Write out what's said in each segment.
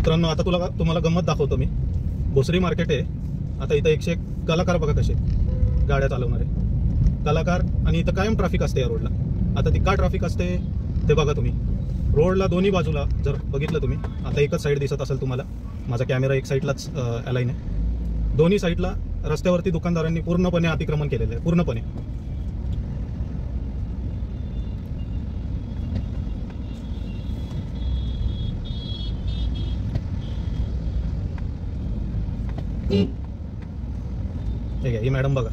मित्रांनो, आता तुम्हाला गंमत दाखवतो मी. भोसरी मार्केट आहे. आता इथं 101 कलाकार बघा कसे गाड्या चालवणारे कलाकार, आणि इथं कायम ट्रॅफिक असते या रोडला. आता ती का ट्रॅफिक असते ते बघा तुम्ही. रोडला दोन्ही बाजूला जर बघितलं तुम्ही, आता एकच साईड दिसत असेल तुम्हाला, माझा कॅमेरा एक साईडलाच अलाइन आहे. दोन्ही साईडला रस्त्यावरती दुकानदारांनी पूर्णपणे अतिक्रमण केलेलं आहे, पूर्णपणे. ठीक आहे, ही मॅडम बघा.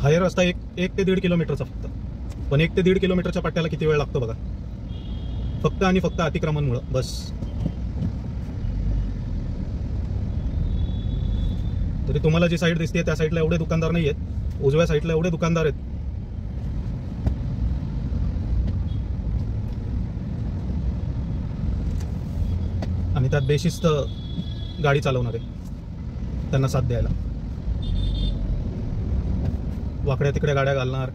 हा रस्ता एक ते 1.5 किलोमीटरचा फक्त, पण 1 ते 1.5 किलोमीटरच्या पट्ट्याला किती वेळ लागतो बघा, फक्त आणि फक्त अतिक्रमणमुळं बस. तरी तुम्हाला जी साईड दिसते त्या साईडला एवढे दुकानदार नाही आहेत, उजव्या साईडला एवढे दुकानदार आहेत. आणि त्यात बेशिस्त गाडी चालवणारे, त्यांना साथ द्यायला वाकड्या तिकडे गाड्या घालणार.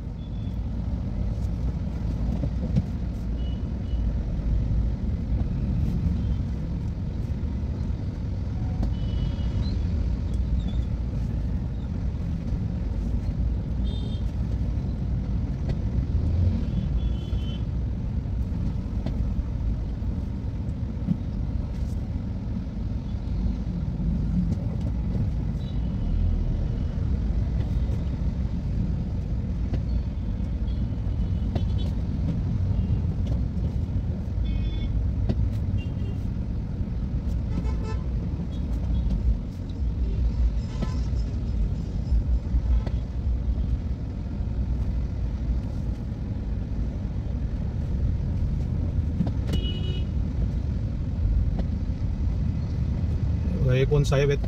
हे कोण साहेब आहेत,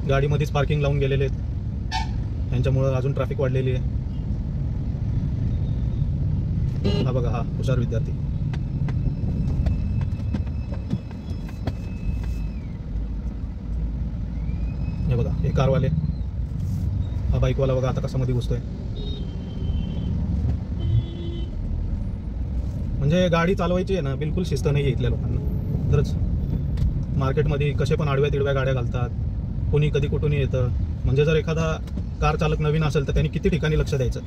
गाडीमध्येच पार्किंग लावून गेलेले आहेत, त्यांच्यामुळं अजून ट्रॅफिक वाढलेली आहे. हा बघा, हा हुशार विद्यार्थी. हे बघा, हे कारवाले, हा बाईकवाला बघा आता कसा मध्ये घुसतोय. म्हणजे गाडी चालवायची आहे ना, बिलकुल शिस्त नाही आहे इथल्या लोकांना. खरंच मार्केटमध्ये कसे पण आडव्या तिडव्या गाड्या घालतात, कोणी कधी कुठूनही येतं. म्हणजे जर एखादा कार चालक नवीन असेल तर त्यांनी किती ठिकाणी लक्ष द्यायचं.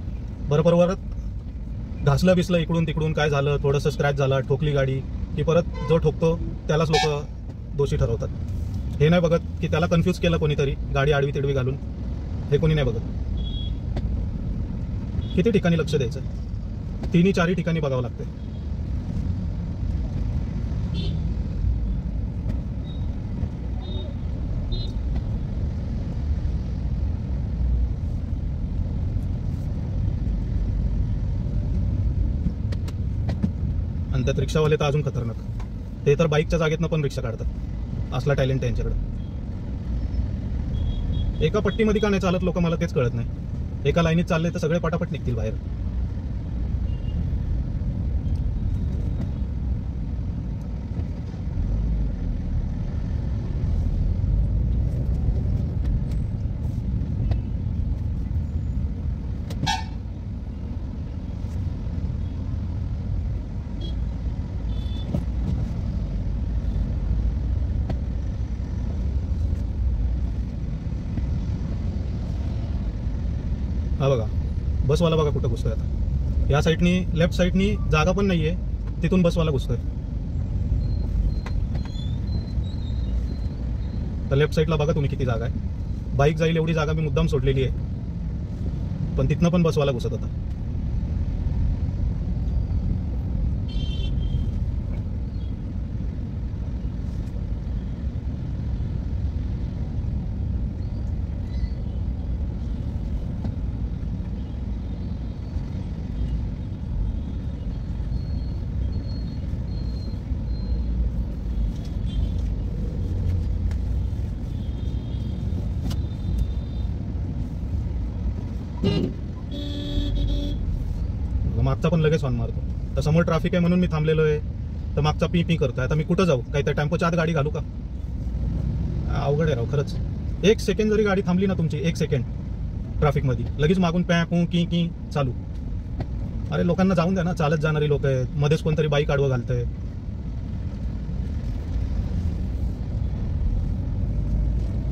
बरं, परत घासलं बिसलं इकडून तिकडून, काय झालं, थोडंसं स्क्रॅच झाला, ठोकली गाडी, की परत जो ठोकतो त्यालाच लोक दोषी ठरवतात. हे नाही बघत की त्याला कन्फ्यूज केलं कोणीतरी गाडी आडवी तिडवी घालून, हे कोणी नाही बघत. किती ठिकाणी लक्ष द्यायचं, 3-4 ठिकाणी बघावं लागतं. आणि त्यात रिक्षावाले तर अजून खतरनाक. ते तर बाईकच्या जागेतनं पण रिक्षा काढतात, असला टॅलेंट त्यांच्याकडे. एका पट्टीमध्ये का नाही चालत लोक, मला तेच कळत नाही. एका लाईनीत चालले तर सगळे पटापट निघतील बाहेर. हा बघा, बसवाला बघा कुठं घुसतोय आता. या साईडनी, लेफ्ट साईडनी जागा पण नाहीये, तिथून बसवाला घुसतोय. तर लेफ्ट साईडला बघा तुम्ही किती जागा आहे. बाईक जाईल एवढी जागा मी मुद्दाम सोडलेली आहे, पण तिथनं पण बसवाला घुसत होता. मागचा पण लगेच हॉर्न मारतो. तर समोर ट्रॅफिक आहे म्हणून मी थांबलेलो आहे, तर मागचा पी पी करतोय. आता मी कुठं जाऊ? काही त्या टेम्पोच्या आत गाडी घालू का? अवघड आहे राव खरंच. 1 सेकंड जरी गाडी थांबली ना तुमची, 1 सेकंड, ट्रॅफिकमध्ये लगेच मागून पॅ पू की की चालू. अरे लोकांना जाऊन द्या ना, चालत जाणारी लोक आहेत, मध्येच कोणतरी बाईक आडवं घालतंय.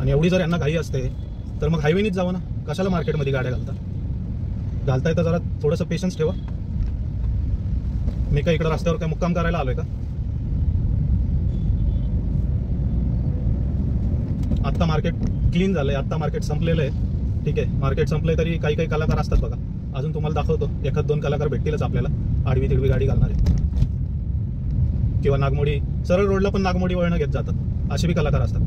आणि एवढी जर यांना घाई असते तर मग हायवेनीच जावं ना, कशाला मार्केटमध्ये गाड्या घालताय तर जरा थोडंसं पेशन्स ठेवा. मी काय इकडं रस्त्यावर काय मुक्काम करायला आलोय का? आत्ता मार्केट क्लीन झालंय, आत्ता मार्केट संपलेलं आहे. ठीक आहे, मार्केट संपलंय तरी काही काही कलाकार असतात बघा. अजून तुम्हाला दाखवतो, एखाद दोन कलाकार भेटतीलच आपल्याला आडवी तिडवी गाडी घालणारे. किंवा नागमोडी सरळ रोडला पण नागमोडी वळणं घेत जातात, असे बी कलाकार असतात.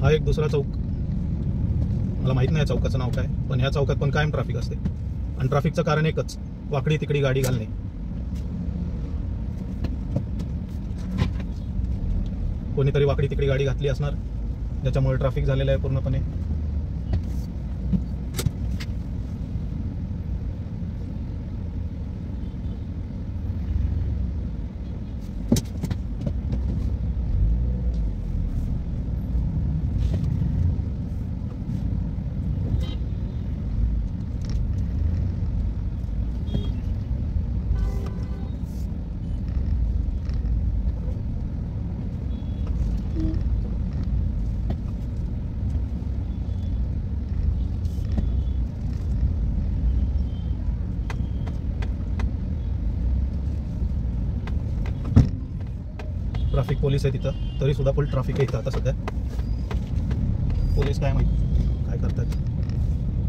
हा एक दुसरा चौक, मला माहित नाही चौकाचं नाव काय, पण ह्या चौकात पण कायम ट्रॅफिक असते. आणि ट्रॅफिकचं कारण एकच, वाकडी तिकडी गाडी घालणे. कोणीतरी वाकडी तिकडी गाडी घातली असणार, ज्याच्यामुळे ट्रॅफिक झालेलं आहे पूर्णपणे. ट्रॅफिक पोलीस आहे तिथं, तरी सुद्धा फुल ट्रॅफिक आहे इथं आता सध्या. पोलीस काय माहिती काय करतात,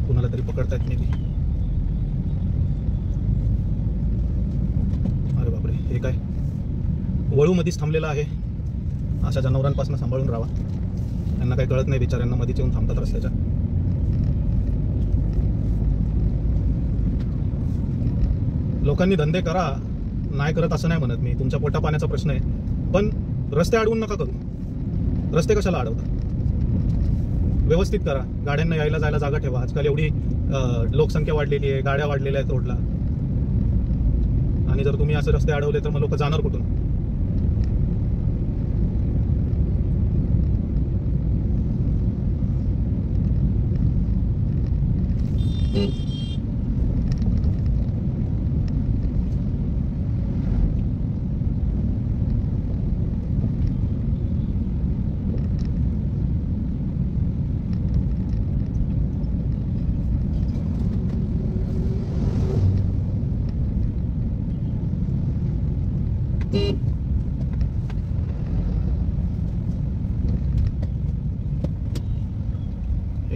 कुणाला तरी पकडतायत मी. अरे बापरे, हे काय वळूमध्येच थांबलेलं आहे. अशा जनावरांपासून सांभाळून राहा, त्यांना काही कळत नाही बिचाऱ्यांना, मध्येच येऊन थांबतात रस्त्याच्या. लोकांनी धंदे करा, नाही करत असं नाही म्हणत मी, तुमच्या पोटा पाण्याचा प्रश्न आहे, पण रस्ते अडवून नका करू. रस्ते कशाला अडवता? व्यवस्थित करा, गाड्यांना यायला जायला जागा ठेवा. आजकाल एवढी लोकसंख्या वाढलेली आहे, गाड्या वाढलेल्या आहेत रोडला, आणि जर तुम्ही असे रस्ते अडवले तर मग लोक जाणार कुठून?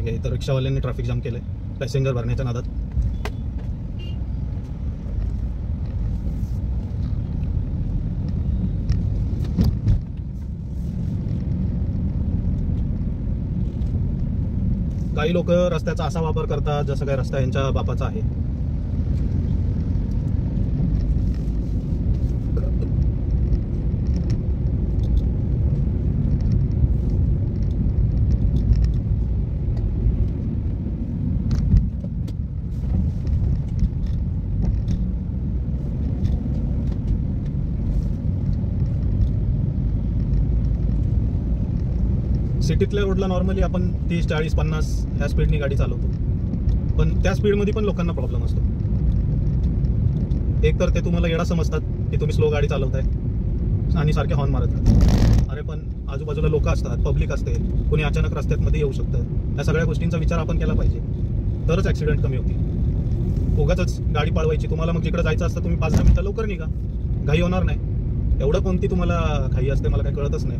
इथं रिक्षावाल्यांनी ट्रॅफिक जाम केलंय पॅसेंजर भरण्याच्या नादात. काही लोक रस्त्याचा असा वापर करतात जसं काय रस्ता यांच्या बापाचा आहे. सिटीतल्या रोडला नॉर्मली आपण 30, 40, 50 ह्या स्पीडनी गाडी चालवतो, पण त्या स्पीडमध्ये पण लोकांना प्रॉब्लेम असतो. एक तर ते तुम्हाला येडा समजतात की तुम्ही स्लो गाडी चालवताय आणि सारखे हॉर्न मारत राहतात. अरे पण आजूबाजूला लोक असतात, पब्लिक असते, कोणी अचानक रस्त्यात मध्ये येऊ शकतं. या सगळ्या गोष्टींचा विचार आपण केला पाहिजे, तरच ॲक्सिडेंट कमी होतील. उगाच गाडी पळवायची. तुम्हाला मग जिकडे जायचं असतं तुम्ही 5-10 मिनिटं लवकर निघा, घाई होणार नाही. एवढं कोणती तुम्हाला घाई असते मला काही कळतच नाही.